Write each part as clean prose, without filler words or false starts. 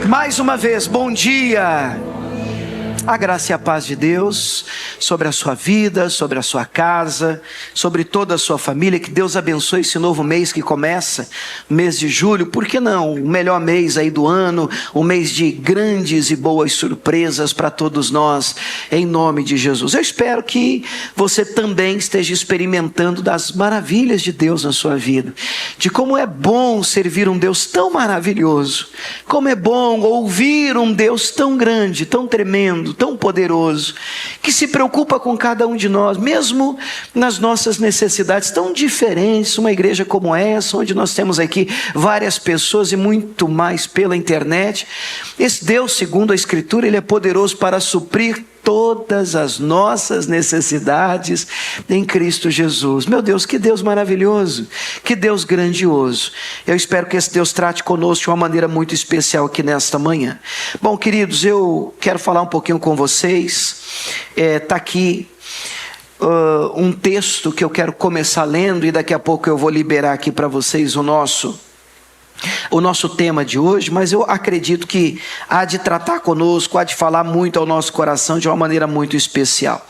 Mais uma vez, bom dia. A graça e a paz de Deus sobre a sua vida, sobre a sua casa, sobre toda a sua família. Que Deus abençoe esse novo mês que começa, mês de julho. Por que não? O melhor mês aí do ano, um mês de grandes e boas surpresas para todos nós, em nome de Jesus. Eu espero que você também esteja experimentando das maravilhas de Deus na sua vida, de como é bom servir um Deus tão maravilhoso, como é bom ouvir um Deus tão grande, tão tremendo, tão poderoso, que se preocupa com cada um de nós, mesmo nas nossas necessidades tão diferentes. Uma igreja como essa, onde nós temos aqui várias pessoas e muito mais pela internet, esse Deus, segundo a Escritura, Ele é poderoso para suprir todas as nossas necessidades em Cristo Jesus. Meu Deus, que Deus maravilhoso, que Deus grandioso. Eu espero que esse Deus trate conosco de uma maneira muito especial aqui nesta manhã. Bom, queridos, eu quero falar um pouquinho com vocês. Está aqui um texto que eu quero começar lendo, e daqui a pouco eu vou liberar aqui para vocês o nosso tema de hoje, mas eu acredito que há de tratar conosco, há de falar muito ao nosso coração de uma maneira muito especial.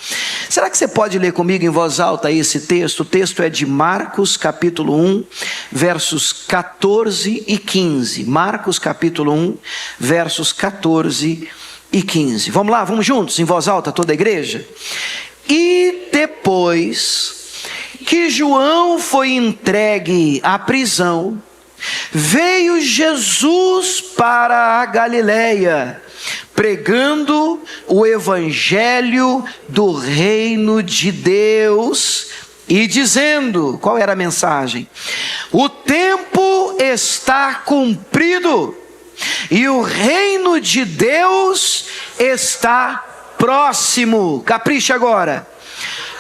Será que você pode ler comigo em voz alta esse texto? O texto é de Marcos capítulo 1, versos 14 e 15. Marcos capítulo 1, versos 14 e 15. Vamos lá, vamos juntos, em voz alta, toda a igreja? E depois que João foi entregue à prisão, veio Jesus para a Galileia, pregando o evangelho do reino de Deus e dizendo: qual era a mensagem? O tempo está cumprido e o reino de Deus está próximo. Capricha agora.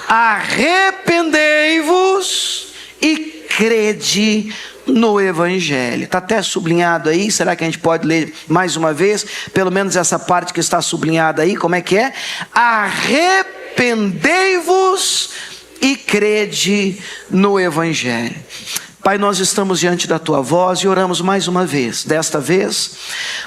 Arrependei-vos e crede no evangelho. Está até sublinhado aí. Será que a gente pode ler mais uma vez? Pelo menos essa parte que está sublinhada aí. Como é que é? Arrependei-vos e crede no evangelho. Pai, nós estamos diante da Tua voz e oramos mais uma vez. Desta vez,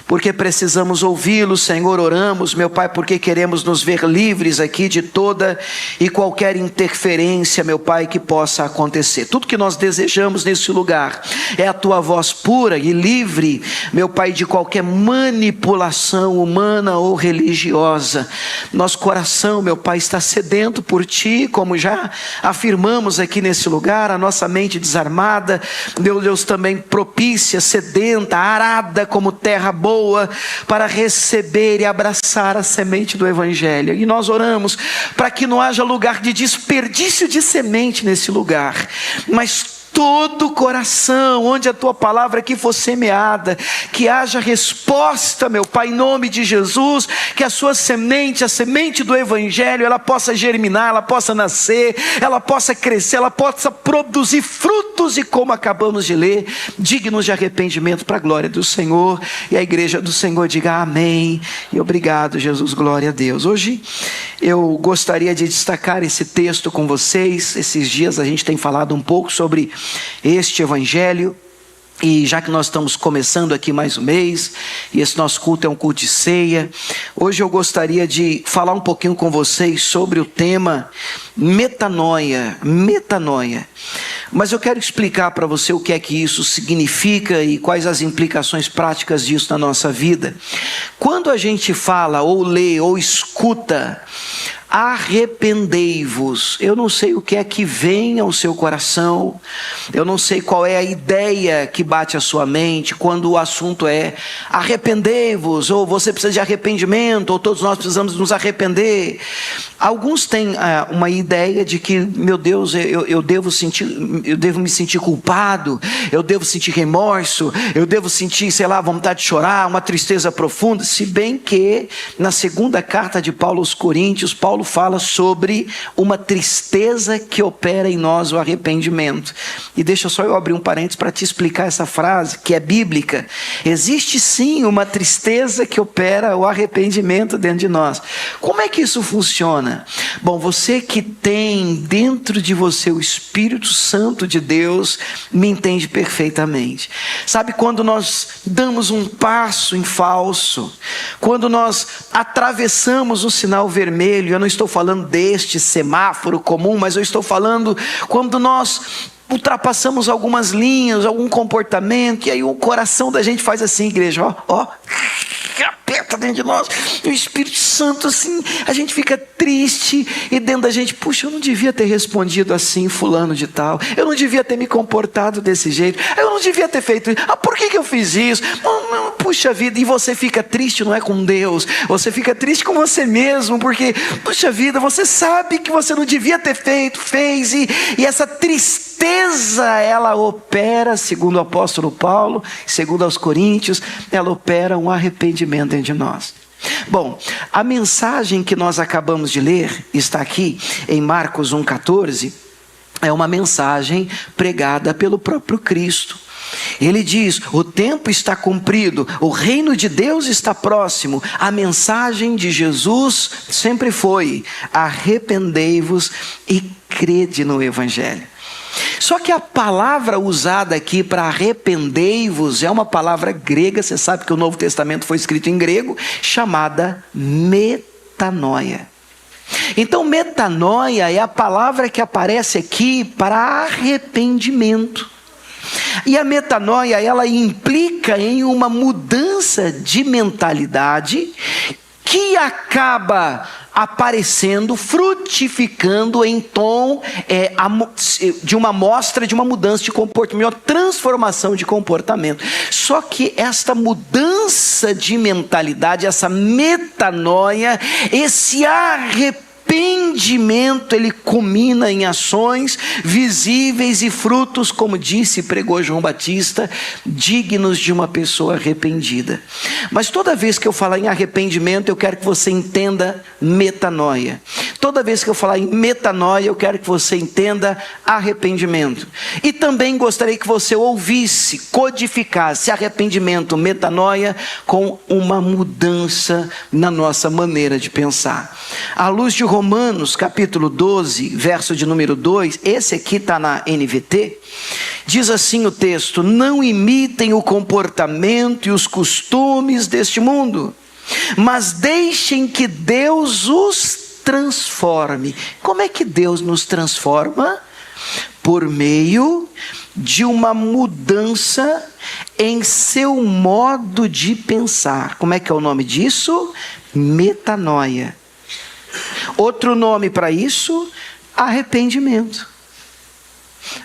porque precisamos ouvi-lo, Senhor. Oramos, meu Pai, porque queremos nos ver livres aqui de toda e qualquer interferência, meu Pai, que possa acontecer. Tudo que nós desejamos nesse lugar é a Tua voz pura e livre, meu Pai, de qualquer manipulação humana ou religiosa. Nosso coração, meu Pai, está sedento por Ti, como já afirmamos aqui nesse lugar. A nossa mente desarmada, meu Deus, também propícia, sedenta, arada como terra boa, para receber e abraçar a semente do evangelho. E nós oramos para que não haja lugar de desperdício de semente nesse lugar, mas todo o coração, onde a Tua palavra aqui for semeada, que haja resposta, meu Pai, em nome de Jesus, que a Sua semente, a semente do evangelho, ela possa germinar, ela possa nascer, ela possa crescer, ela possa produzir frutos, e como acabamos de ler, dignos de arrependimento para a glória do Senhor. E a igreja do Senhor diga amém e obrigado, Jesus, glória a Deus. Hoje eu gostaria de destacar esse texto com vocês. Esses dias a gente tem falado um pouco sobre este evangelho, e já que nós estamos começando aqui mais um mês, e esse nosso culto é um culto de ceia, hoje eu gostaria de falar um pouquinho com vocês sobre o tema metanoia. Mas eu quero explicar para você o que é que isso significa e quais as implicações práticas disso na nossa vida. Quando a gente fala, ou lê, ou escuta arrependei-vos, eu não sei o que é que vem ao seu coração, eu não sei qual é a ideia que bate a sua mente quando o assunto é arrependei-vos, ou você precisa de arrependimento, ou todos nós precisamos nos arrepender. Alguns têm uma ideia de que, meu Deus, eu devo me sentir culpado, eu devo sentir remorso, eu devo sentir, vontade de chorar, uma tristeza profunda. Se bem que na segunda carta de Paulo aos Coríntios, Paulo Paulo fala sobre uma tristeza que opera em nós o arrependimento. E deixa só eu abrir um parênteses para te explicar essa frase, que é bíblica. Existe sim uma tristeza que opera o arrependimento dentro de nós. Como é que isso funciona? Bom, você que tem dentro de você o Espírito Santo de Deus, me entende perfeitamente. Sabe quando nós damos um passo em falso, quando nós atravessamos o sinal vermelho, eu não estou falando deste semáforo comum, mas eu estou falando quando nós ultrapassamos algumas linhas, algum comportamento, e aí o coração da gente faz assim, igreja, ó, aperta dentro de nós, e o Espírito Santo assim, a gente fica triste, e dentro da gente, puxa, eu não devia ter respondido assim, fulano de tal, eu não devia ter me comportado desse jeito, eu não devia ter feito isso, por que eu fiz isso? Puxa vida, e você fica triste, não é com Deus, você fica triste com você mesmo, porque, puxa vida, você sabe que você não devia ter feito, fez, e essa tristeza, ela opera, segundo o apóstolo Paulo, segundo aos Coríntios, ela opera um arrependimento dentro de nós. Bom, a mensagem que nós acabamos de ler, está aqui em Marcos 1,14, é uma mensagem pregada pelo próprio Cristo. Ele diz: o tempo está cumprido, o reino de Deus está próximo. A mensagem de Jesus sempre foi: arrependei-vos e crede no Evangelho. Só que a palavra usada aqui para arrependei-vos é uma palavra grega, você sabe que o Novo Testamento foi escrito em grego, chamada metanoia. Então metanoia é a palavra que aparece aqui para arrependimento. E a metanoia, ela implica em uma mudança de mentalidade que acaba aparecendo, frutificando em tom de uma mostra de uma mudança de comportamento, uma transformação de comportamento. Só que esta mudança de mentalidade, essa metanoia, esse arrependimento, ele culmina em ações visíveis e frutos, como disse e pregou João Batista, dignos de uma pessoa arrependida. Mas toda vez que eu falar em arrependimento, eu quero que você entenda metanoia. Toda vez que eu falar em metanoia, eu quero que você entenda arrependimento. E também gostaria que você ouvisse, codificasse arrependimento, metanoia, com uma mudança na nossa maneira de pensar. À luz de Romanos capítulo 12, verso de número 2, esse aqui está na NVT, diz assim o texto: não imitem o comportamento e os costumes deste mundo, mas deixem que Deus os transforme. Como é que Deus nos transforma? Por meio de uma mudança em seu modo de pensar. Como é que é o nome disso? Metanoia. Outro nome para isso, arrependimento.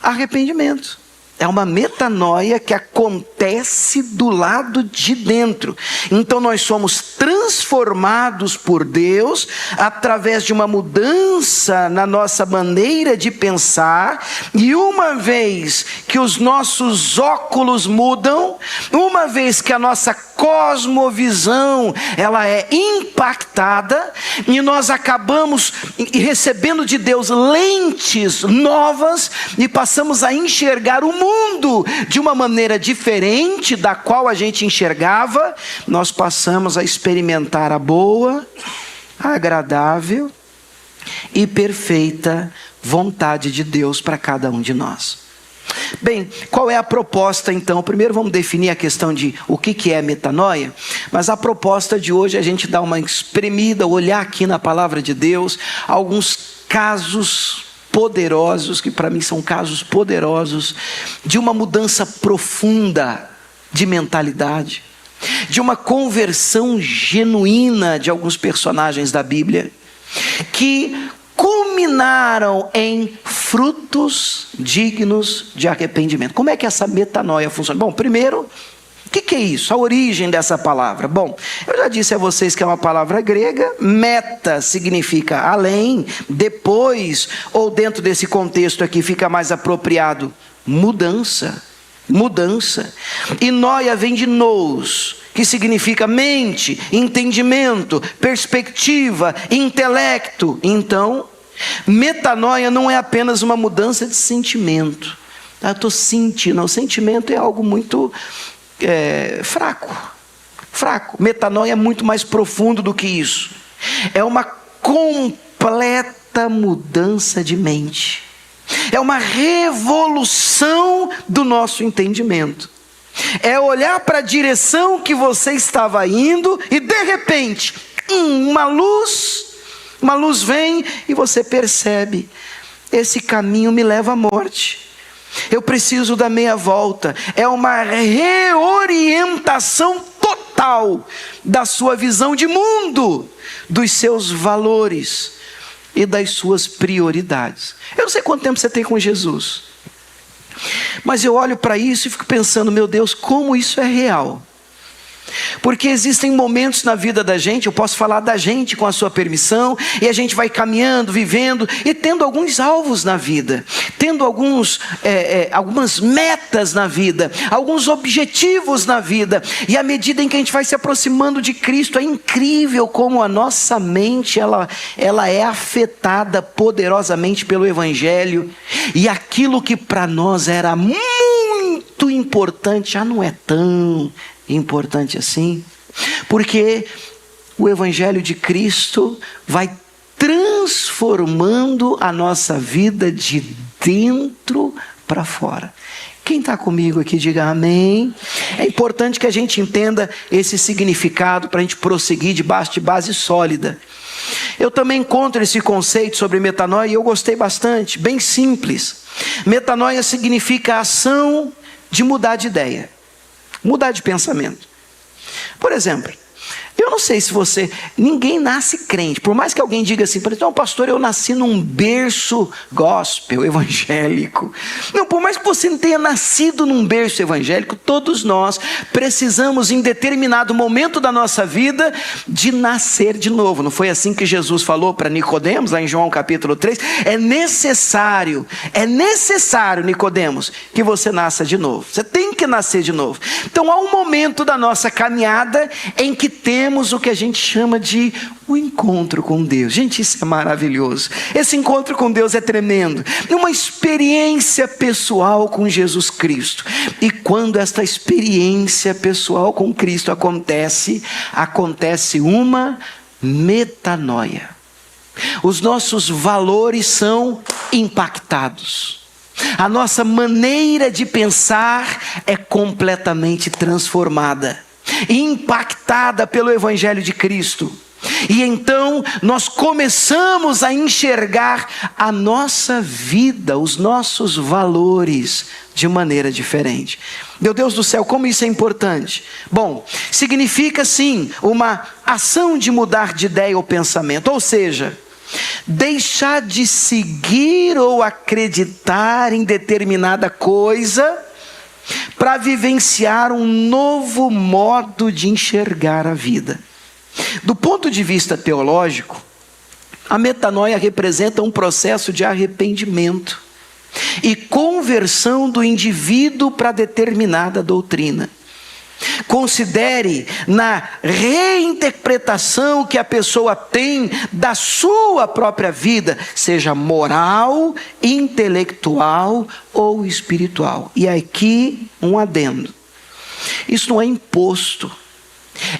Arrependimento é uma metanoia que acontece do lado de dentro. Então nós somos transformados por Deus através de uma mudança na nossa maneira de pensar, e uma vez que os nossos óculos mudam, uma vez que a nossa cosmovisão ela é impactada, e nós acabamos recebendo de Deus lentes novas e passamos a enxergar o mundo de uma maneira diferente da qual a gente enxergava, nós passamos a experimentar a boa, agradável e perfeita vontade de Deus para cada um de nós. Bem, qual é a proposta então? Primeiro vamos definir a questão de o que é metanoia, mas a proposta de hoje é a gente dar uma espremida, olhar aqui na palavra de Deus, alguns casos poderosos, que para mim são casos poderosos, de uma mudança profunda de mentalidade, de uma conversão genuína de alguns personagens da Bíblia, que culminaram em frutos dignos de arrependimento. Como é que essa metanoia funciona? Bom, primeiro, o que é isso? A origem dessa palavra. Bom, eu já disse a vocês que é uma palavra grega. Meta significa além, depois, ou dentro desse contexto aqui fica mais apropriado, mudança. mudança. E noia vem de nous, que significa mente, entendimento, perspectiva, intelecto. Então, metanoia não é apenas uma mudança de sentimento. Eu estou sentindo, o sentimento é algo muito fraco. Metanoia é muito mais profundo do que isso. É uma completa mudança de mente. É uma revolução do nosso entendimento. É olhar para a direção que você estava indo e de repente, uma luz vem e você percebe: esse caminho me leva à morte. Eu preciso dar meia volta. É uma reorientação total da sua visão de mundo, dos seus valores e das suas prioridades. Eu não sei quanto tempo você tem com Jesus, mas eu olho para isso e fico pensando: meu Deus, como isso é real. Porque existem momentos na vida da gente, eu posso falar da gente com a sua permissão, e a gente vai caminhando, vivendo, e tendo alguns alvos na vida, tendo algumas metas na vida, alguns objetivos na vida, e à medida em que a gente vai se aproximando de Cristo, é incrível como a nossa mente, ela é afetada poderosamente pelo Evangelho, e aquilo que para nós era muito importante, já não é tão importante assim, porque o Evangelho de Cristo vai transformando a nossa vida de dentro para fora. Quem está comigo aqui, diga amém. É importante que a gente entenda esse significado para a gente prosseguir debaixo de base sólida. Eu também encontro esse conceito sobre metanoia e eu gostei bastante, bem simples. Metanoia significa a ação de mudar de ideia, mudar de pensamento. Por exemplo, eu não sei se ninguém nasce crente, por mais que alguém diga assim: então, pastor, eu nasci num berço gospel, evangélico. Não, por mais que você não tenha nascido num berço evangélico, todos nós precisamos, em determinado momento da nossa vida, de nascer de novo. Não foi assim que Jesus falou para Nicodemos, lá em João capítulo 3? É necessário, Nicodemos, que você nasça de novo. Você tem que nascer de novo. Então, há um momento da nossa caminhada em que temos o que a gente chama de um encontro com Deus. Gente, isso é maravilhoso. Esse encontro com Deus é tremendo. É uma experiência pessoal com Jesus Cristo. E quando esta experiência pessoal com Cristo acontece uma metanoia. Os nossos valores são impactados. A nossa maneira de pensar é completamente transformada, impactada pelo Evangelho de Cristo. E então nós começamos a enxergar a nossa vida, os nossos valores de maneira diferente. Meu Deus do céu, como isso é importante. Bom, significa sim uma ação de mudar de ideia ou pensamento, ou seja, deixar de seguir ou acreditar em determinada coisa para vivenciar um novo modo de enxergar a vida. Do ponto de vista teológico, a metanoia representa um processo de arrependimento e conversão do indivíduo para determinada doutrina. Considere na reinterpretação que a pessoa tem da sua própria vida, seja moral, intelectual ou espiritual. E aqui um adendo: isso não é imposto.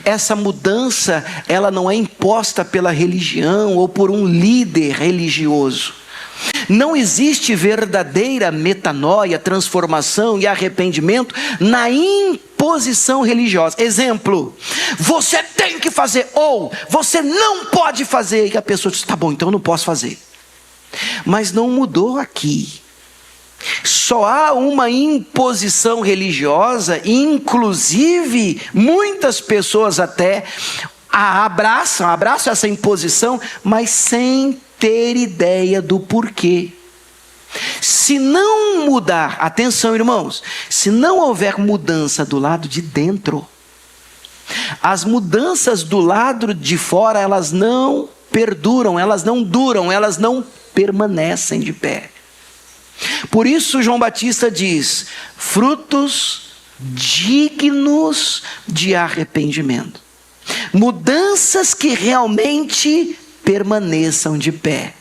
Essa mudança, ela não é imposta pela religião ou por um líder religioso. Não existe verdadeira metanoia, transformação e arrependimento na imposição religiosa. Exemplo: você tem que fazer, ou você não pode fazer. E a pessoa diz: tá bom, então eu não posso fazer. Mas não mudou aqui. Só há uma imposição religiosa, inclusive muitas pessoas até abraçam essa imposição, mas sem ter ideia do porquê. Se não mudar, atenção irmãos, se não houver mudança do lado de dentro, as mudanças do lado de fora, elas não perduram, elas não duram, elas não permanecem de pé. Por isso João Batista diz: frutos dignos de arrependimento. Mudanças que realmente permaneçam de pé.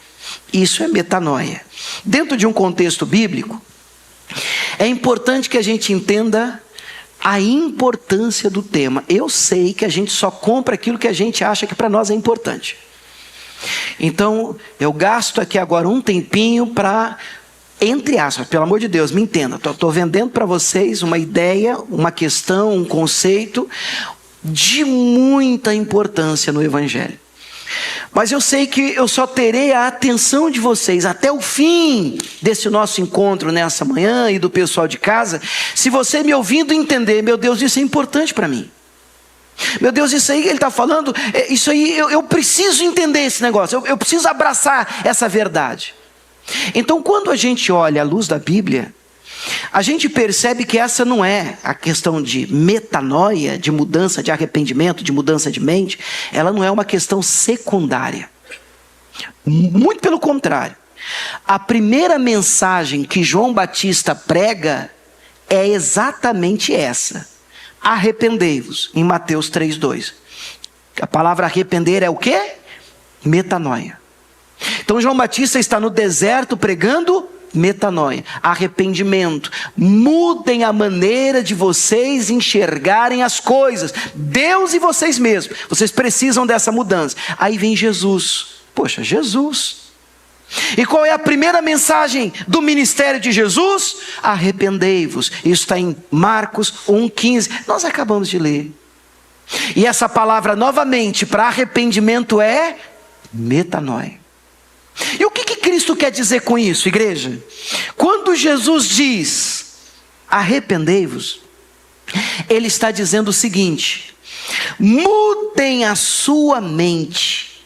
Isso é metanoia. Dentro de um contexto bíblico, é importante que a gente entenda a importância do tema. Eu sei que a gente só compra aquilo que a gente acha que para nós é importante. Então, eu gasto aqui agora um tempinho para, entre aspas, pelo amor de Deus, me entenda, estou vendendo para vocês uma ideia, uma questão, um conceito de muita importância no Evangelho. Mas eu sei que eu só terei a atenção de vocês até o fim desse nosso encontro nessa manhã e do pessoal de casa, se você me ouvindo entender: meu Deus, isso é importante para mim. Meu Deus, isso aí que ele está falando, isso aí eu preciso entender esse negócio, eu preciso abraçar essa verdade. Então, quando a gente olha à luz da Bíblia, a gente percebe que essa não é a questão de metanoia, de mudança de arrependimento, de mudança de mente. Ela não é uma questão secundária. Muito pelo contrário. A primeira mensagem que João Batista prega é exatamente essa: arrependei-vos, em Mateus 3:2. A palavra arrepender é o quê? Metanoia. Então João Batista está no deserto pregando metanoia, arrependimento. Mudem a maneira de vocês enxergarem as coisas, Deus e vocês mesmos. Vocês precisam dessa mudança. Aí vem Jesus. Poxa, Jesus. E qual é a primeira mensagem do ministério de Jesus? Arrependei-vos. Isso está em Marcos 1,15. Nós acabamos de ler. E essa palavra novamente para arrependimento é metanoia. E o que Cristo quer dizer com isso, igreja? Quando Jesus diz arrependei-vos, Ele está dizendo o seguinte: mudem a sua mente,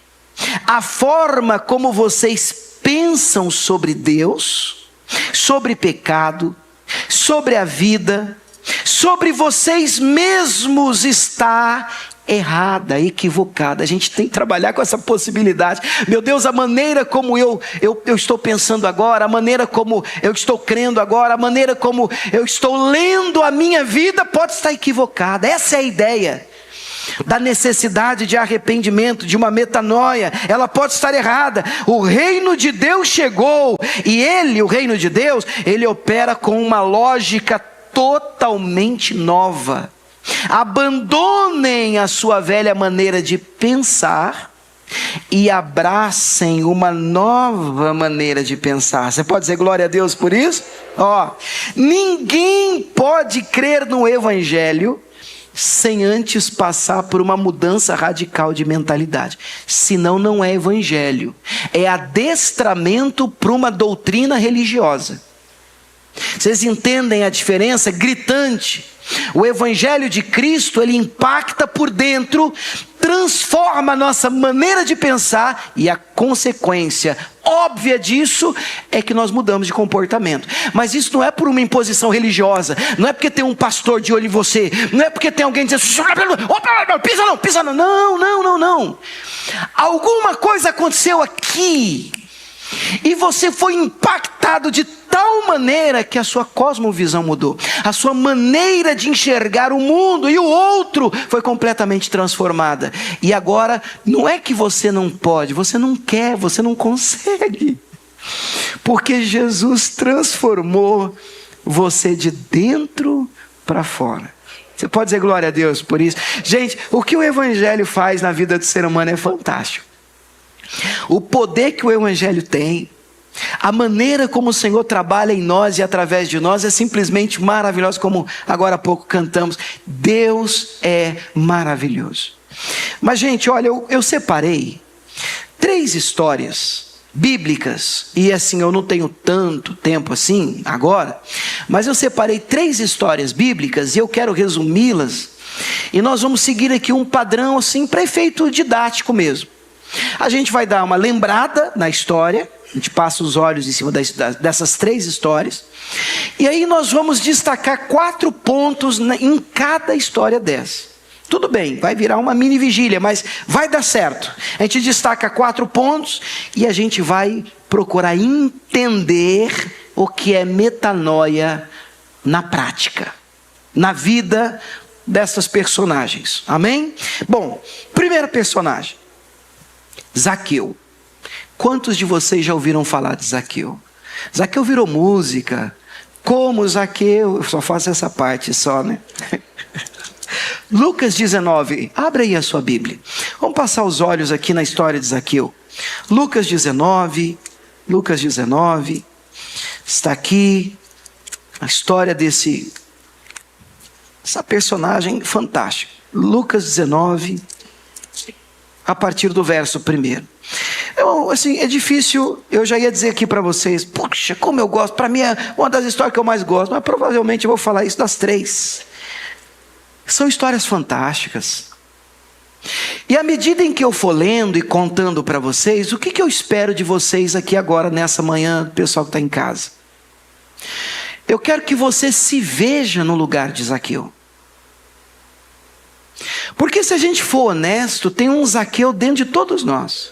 a forma como vocês pensam sobre Deus, sobre pecado, sobre a vida, sobre vocês mesmos está errada, equivocada. A gente tem que trabalhar com essa possibilidade. Meu Deus, a maneira como eu estou pensando agora, a maneira como eu estou crendo agora, a maneira como eu estou lendo a minha vida pode estar equivocada. Essa é a ideia da necessidade de arrependimento, de uma metanoia. Ela pode estar errada. O reino de Deus chegou e o reino de Deus, ele opera com uma lógica totalmente nova. Abandonem a sua velha maneira de pensar e abracem uma nova maneira de pensar. Você pode dizer glória a Deus por isso? Ninguém pode crer no Evangelho sem antes passar por uma mudança radical de mentalidade. Senão não é Evangelho. É adestramento para uma doutrina religiosa. Vocês entendem a diferença gritante? O Evangelho de Cristo, ele impacta por dentro, transforma a nossa maneira de pensar, e a consequência óbvia disso é que nós mudamos de comportamento. Mas isso não é por uma imposição religiosa, não é porque tem um pastor de olho em você, não é porque tem alguém dizendo pisa não, não. Alguma coisa aconteceu aqui e você foi impactado de tal maneira que a sua cosmovisão mudou, a sua maneira de enxergar o mundo e o outro foi completamente transformada. E agora não é que você não pode, você não quer, você não consegue, porque Jesus transformou você de dentro para fora. Você pode dizer glória a Deus por isso? Gente, o que o Evangelho faz na vida do ser humano é fantástico. O poder que o Evangelho tem, a maneira como o Senhor trabalha em nós e através de nós é simplesmente maravilhosa, como agora há pouco cantamos. Deus é maravilhoso. Mas gente, olha, eu separei 3 histórias bíblicas, e assim, eu não tenho tanto tempo assim agora, mas eu separei 3 histórias bíblicas e eu quero resumi-las, e nós vamos seguir aqui um padrão assim, para efeito didático mesmo. A gente vai dar uma lembrada na história, a gente passa os olhos em cima dessas 3 histórias, e aí nós vamos destacar 4 pontos em cada história dessa. Tudo bem, vai virar uma mini vigília, mas vai dar certo. A gente destaca 4 pontos e a gente vai procurar entender o que é metanoia na prática, na vida dessas personagens. Amém? Bom, primeira personagem, Zaqueu. Quantos de vocês já ouviram falar de Zaqueu? Zaqueu virou música. Como Zaqueu, eu só faço essa parte só, né? Lucas 19, abra aí a sua Bíblia. Vamos passar os olhos aqui na história de Zaqueu. Lucas 19, está aqui a história essa personagem fantástica. Lucas 19, a partir do verso 1. É difícil, eu já ia dizer aqui para vocês, puxa, como eu gosto, para mim é uma das histórias que eu mais gosto, mas provavelmente eu vou falar isso das 3. São histórias fantásticas. E à medida em que eu for lendo e contando para vocês, o que eu espero de vocês aqui agora, nessa manhã, pessoal que está em casa? Eu quero que você se veja no lugar de Zaqueu. Porque se a gente for honesto, tem um Zaqueu dentro de todos nós.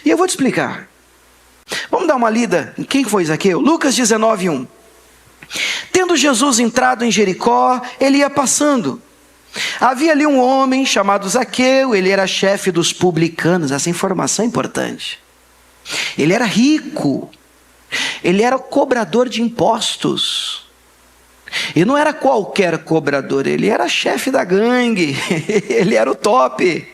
E eu vou te explicar. Vamos dar uma lida em quem foi Zaqueu? Lucas 19, 1. Tendo Jesus entrado em Jericó, ele ia passando. Havia ali um homem chamado Zaqueu, ele era chefe dos publicanos. Essa informação é importante. Ele era rico, ele era cobrador de impostos. E não era qualquer cobrador, ele era chefe da gangue, ele era o top.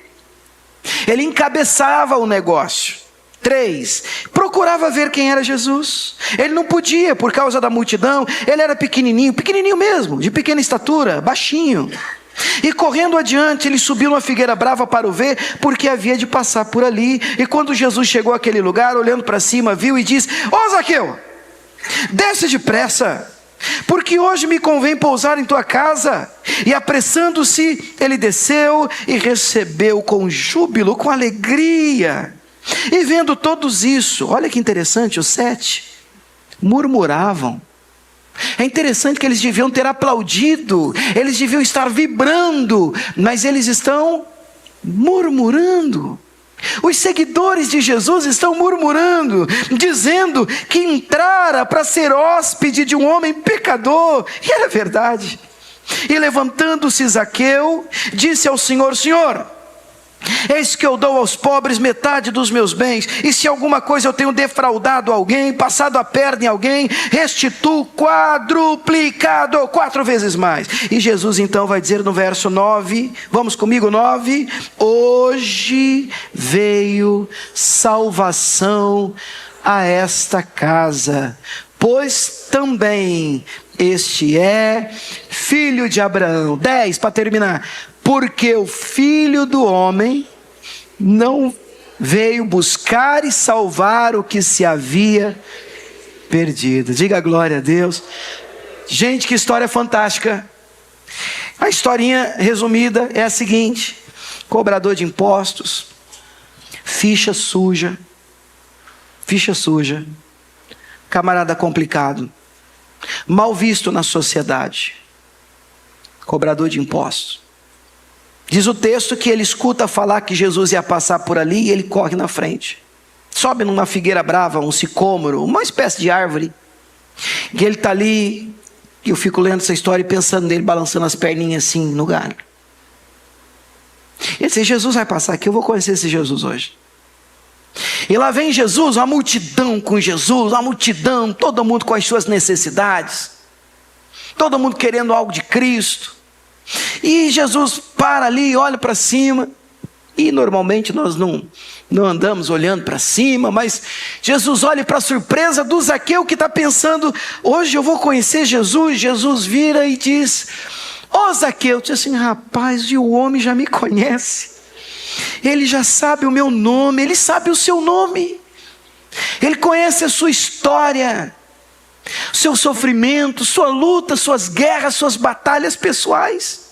Ele encabeçava o negócio. 3, procurava ver quem era Jesus. Ele não podia por causa da multidão. Ele era pequenininho mesmo, de pequena estatura, baixinho. E correndo adiante, ele subiu uma figueira brava para o ver, porque havia de passar por ali. E quando Jesus chegou àquele lugar, olhando para cima, viu e disse: Ó Zaqueu, desce depressa, porque hoje me convém pousar em tua casa. E apressando-se, ele desceu e recebeu com júbilo, com alegria. E vendo todos isso, olha que interessante, o 7, murmuravam. É interessante que eles deviam ter aplaudido, eles deviam estar vibrando, mas eles estão murmurando. Os seguidores de Jesus estão murmurando, dizendo que entrara para ser hóspede de um homem pecador. E era verdade. E levantando-se Zaqueu, disse ao Senhor: Senhor, eis que eu dou aos pobres metade dos meus bens, e se alguma coisa eu tenho defraudado alguém, passado a perna em alguém, restituo quadruplicado, 4 vezes mais. E Jesus então vai dizer no verso 9, vamos comigo, 9: hoje veio salvação a esta casa, pois também este é filho de Abraão. 10, para terminar: porque o Filho do Homem não veio buscar e salvar o que se havia perdido. Diga glória a Deus. Gente, que história fantástica. A historinha resumida é a seguinte: cobrador de impostos, ficha suja, camarada complicado, mal visto na sociedade, cobrador de impostos. Diz o texto que ele escuta falar que Jesus ia passar por ali e ele corre na frente. Sobe numa figueira brava, um sicômoro, uma espécie de árvore. E ele está ali, e eu fico lendo essa história e pensando nele balançando as perninhas assim no galho. Esse Jesus vai passar aqui, eu vou conhecer esse Jesus hoje. E lá vem Jesus, uma multidão com Jesus, uma multidão, todo mundo com as suas necessidades, todo mundo querendo algo de Cristo. E Jesus para ali, olha para cima, e normalmente nós não andamos olhando para cima, mas Jesus olha para a surpresa do Zaqueu, que está pensando: hoje eu vou conhecer Jesus. Jesus vira e diz: ó Zaqueu, diz assim: rapaz, e o homem já me conhece, ele já sabe o meu nome, ele sabe o seu nome, ele conhece a sua história, seu sofrimento, sua luta, suas guerras, suas batalhas pessoais.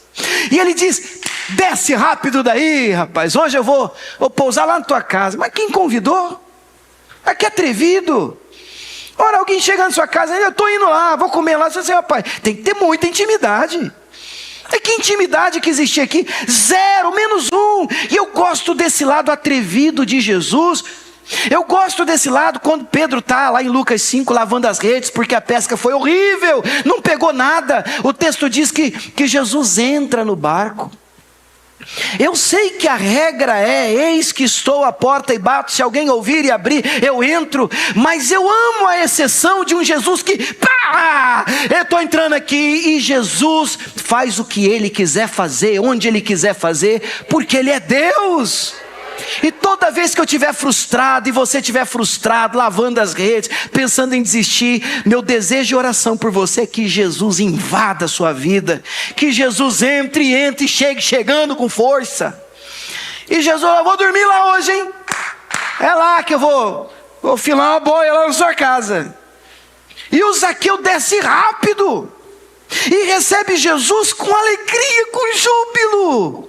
E ele diz: desce rápido daí, rapaz, hoje eu vou pousar lá na tua casa. Mas quem convidou? Mas que atrevido. Ora, alguém chega na sua casa: eu estou indo lá, vou comer lá. Você diz: rapaz, tem que ter muita intimidade. É que intimidade que existia aqui? 0, -1. E eu gosto desse lado atrevido de Jesus. Eu gosto desse lado quando Pedro está lá em Lucas 5 lavando as redes, porque a pesca foi horrível, não pegou nada. O texto diz que Jesus entra no barco. Eu sei que a regra é: eis que estou à porta e bato, se alguém ouvir e abrir, eu entro. Mas eu amo a exceção de um Jesus que, eu estou entrando aqui, e Jesus faz o que Ele quiser fazer, onde Ele quiser fazer, porque Ele é Deus. E toda vez que eu estiver frustrado, e você estiver frustrado, lavando as redes, pensando em desistir, meu desejo e oração por você é que Jesus invada a sua vida, que Jesus entre e chegue chegando com força. E Jesus: eu vou dormir lá hoje, hein? É lá que eu vou filar uma boia lá na sua casa. E o Zaqueu desce rápido e recebe Jesus com alegria, com júbilo.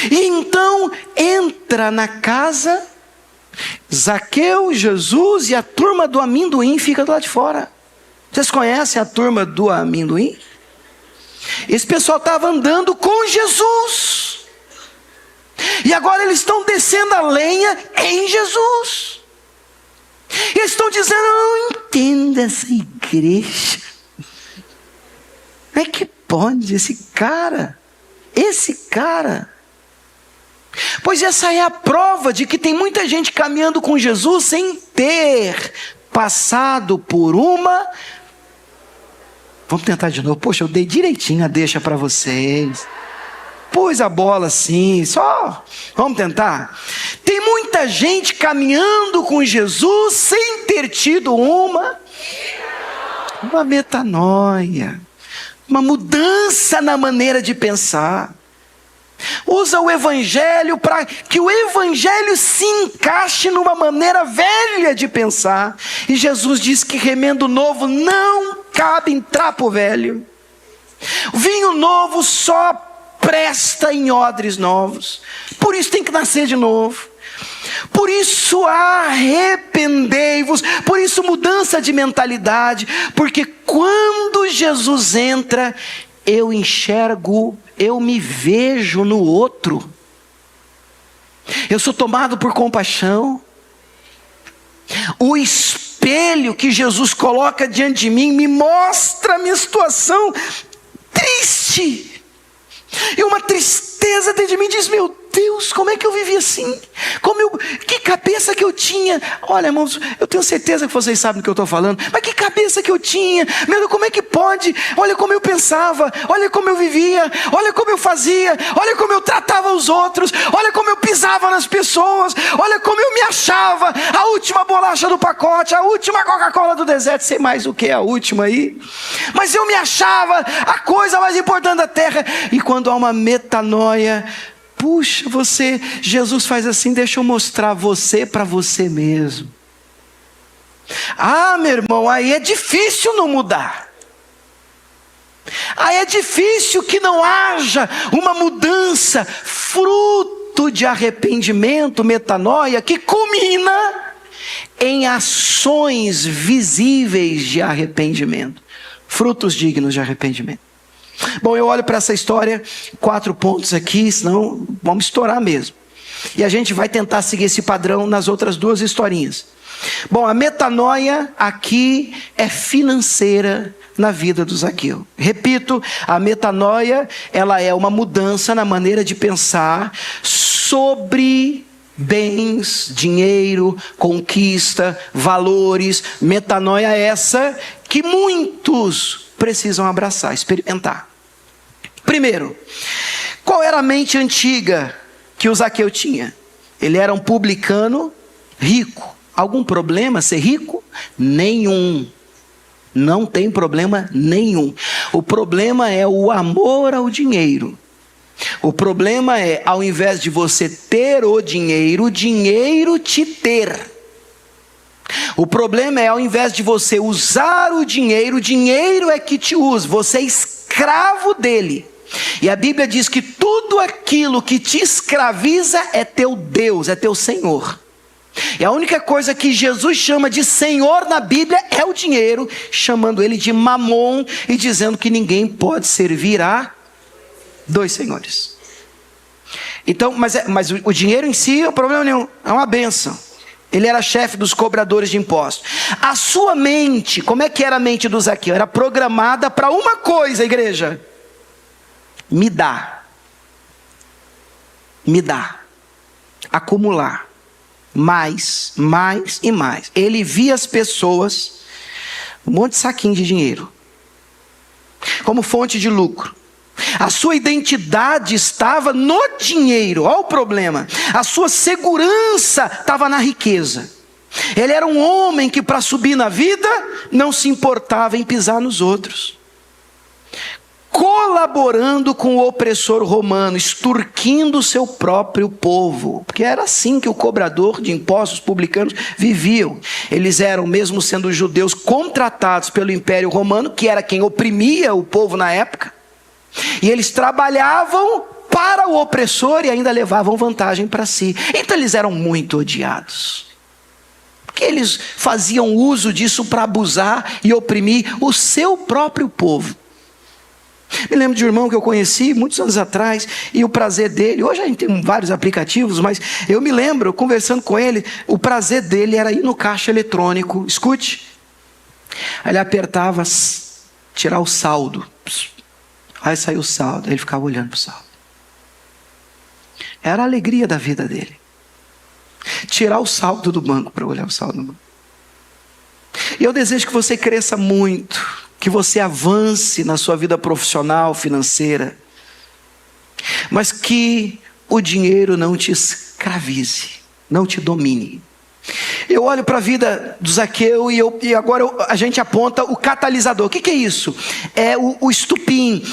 E então entra na casa, Zaqueu, Jesus e a turma do amendoim fica do lado de fora. Vocês conhecem a turma do amendoim? Esse pessoal estava andando com Jesus, e agora eles estão descendo a lenha em Jesus. E eles estão dizendo: eu não entendo essa igreja. Como é que pode esse cara? Pois essa é a prova de que tem muita gente caminhando com Jesus sem ter passado por uma... Vamos tentar de novo. Poxa, eu dei direitinho a deixa para vocês. Pus a bola assim, só... Vamos tentar? Tem muita gente caminhando com Jesus sem ter tido uma metanoia, uma mudança na maneira de pensar. Usa o evangelho para que o evangelho se encaixe numa maneira velha de pensar. E Jesus diz que remendo novo não cabe em trapo velho. Vinho novo só presta em odres novos. Por isso tem que nascer de novo. Por isso arrependei-vos. Por isso mudança de mentalidade. Porque quando Jesus entra, eu enxergo, eu me vejo no outro. Eu sou tomado por compaixão. O espelho que Jesus coloca diante de mim me mostra a minha situação triste. E uma tristeza dentro de mim diz: meu Deus, como é que eu vivi assim? Que cabeça que eu tinha? Olha, irmãos, eu tenho certeza que vocês sabem do que eu estou falando. Mas que cabeça que eu tinha? Meu Deus, como é que pode? Olha como eu pensava, olha como eu vivia, olha como eu fazia, olha como eu tratava os outros, olha como eu pisava nas pessoas, olha como eu me achava a última bolacha do pacote, a última Coca-Cola do deserto, sei mais o que é a última aí. Mas eu me achava a coisa mais importante da terra. E quando há uma metanoia, puxa, Jesus faz assim: deixa eu mostrar você para você mesmo. Ah, meu irmão, aí é difícil não mudar. Aí é difícil que não haja uma mudança, fruto de arrependimento, metanoia, que culmina em ações visíveis de arrependimento, frutos dignos de arrependimento. Bom, eu olho para essa história, 4 pontos aqui, senão vamos estourar mesmo. E a gente vai tentar seguir esse padrão nas outras 2 historinhas. Bom, a metanoia aqui é financeira na vida do Zaqueu. Repito, a metanoia, ela é uma mudança na maneira de pensar sobre bens, dinheiro, conquista, valores. Metanoia essa que muitos precisam abraçar, experimentar. Primeiro, qual era a mente antiga que o Zaqueu tinha? Ele era um publicano rico. Algum problema ser rico? Nenhum. Não tem problema nenhum. O problema é o amor ao dinheiro. O problema é, ao invés de você ter o dinheiro te ter. O problema é, ao invés de você usar o dinheiro é que te usa. Você é escravo dele. E a Bíblia diz que tudo aquilo que te escraviza é teu Deus, é teu Senhor. E a única coisa que Jesus chama de Senhor na Bíblia é o dinheiro, chamando ele de mamon e dizendo que ninguém pode servir a 2 senhores. Então, mas o dinheiro em si é um problema nenhum, é uma bênção. Ele era chefe dos cobradores de impostos. A sua mente, como é que era a mente do Zaqueu? Era programada para uma coisa, igreja: me dá. Me dá. Acumular. Mais, mais e mais. Ele via as pessoas, um monte de saquinho de dinheiro, como fonte de lucro. A sua identidade estava no dinheiro. Olha o problema. A sua segurança estava na riqueza. Ele era um homem que, para subir na vida, não se importava em pisar nos outros, colaborando com o opressor romano, extorquindo o seu próprio povo, porque era assim que o cobrador de impostos publicanos viviam. Eles eram, mesmo sendo judeus, contratados pelo Império Romano, que era quem oprimia o povo na época, e eles trabalhavam para o opressor e ainda levavam vantagem para si. Então eles eram muito odiados, porque eles faziam uso disso para abusar e oprimir o seu próprio povo. Me lembro de um irmão que eu conheci muitos anos atrás, e o prazer dele, hoje a gente tem vários aplicativos, mas eu me lembro, conversando com ele, o prazer dele era ir no caixa eletrônico, escute, aí ele apertava, tirar o saldo, aí saiu o saldo, aí ele ficava olhando para o saldo. Era a alegria da vida dele, tirar o saldo do banco para olhar o saldo do banco. E eu desejo que você cresça muito, que você avance na sua vida profissional, financeira, mas que o dinheiro não te escravize, não te domine. Eu olho para a vida do Zaqueu e agora a gente aponta o catalisador. O que é isso? É o estupim.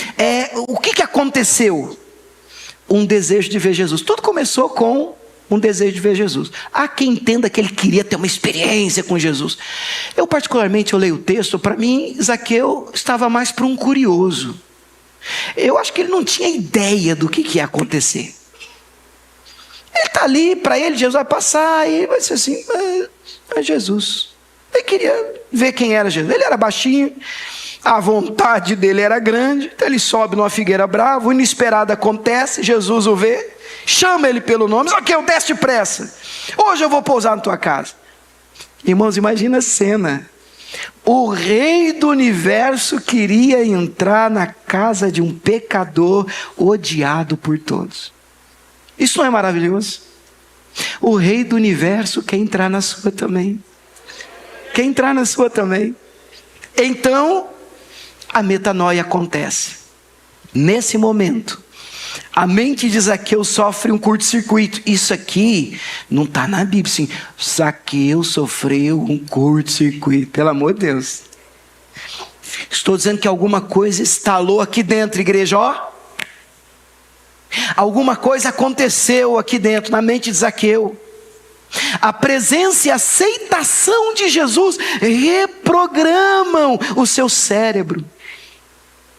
O que aconteceu? Um desejo de ver Jesus. Tudo começou com um desejo de ver Jesus. Há quem entenda que ele queria ter uma experiência com Jesus. Eu particularmente, eu leio o texto, para mim, Zaqueu estava mais para um curioso. Eu acho que ele não tinha ideia do que ia acontecer. Ele está ali, para ele, Jesus vai passar e vai ser assim, é Jesus. Ele queria ver quem era Jesus. Ele era baixinho, a vontade dele era grande, então ele sobe numa figueira brava, o inesperado acontece, Jesus o vê, chama ele pelo nome, Zaqueu, desce depressa, hoje eu vou pousar na tua casa. Irmãos, imagina a cena. O rei do universo queria entrar na casa de um pecador odiado por todos. Isso não é maravilhoso? O rei do universo quer entrar na sua também. Quer entrar na sua também. Então, a metanoia acontece. Nesse momento, a mente de Zaqueu sofre um curto-circuito. Isso aqui não está na Bíblia. Assim, Zaqueu sofreu um curto-circuito. Pelo amor de Deus. Estou dizendo que alguma coisa estalou aqui dentro, igreja. Ó. Alguma coisa aconteceu aqui dentro, na mente de Zaqueu. A presença e a aceitação de Jesus reprogramam o seu cérebro.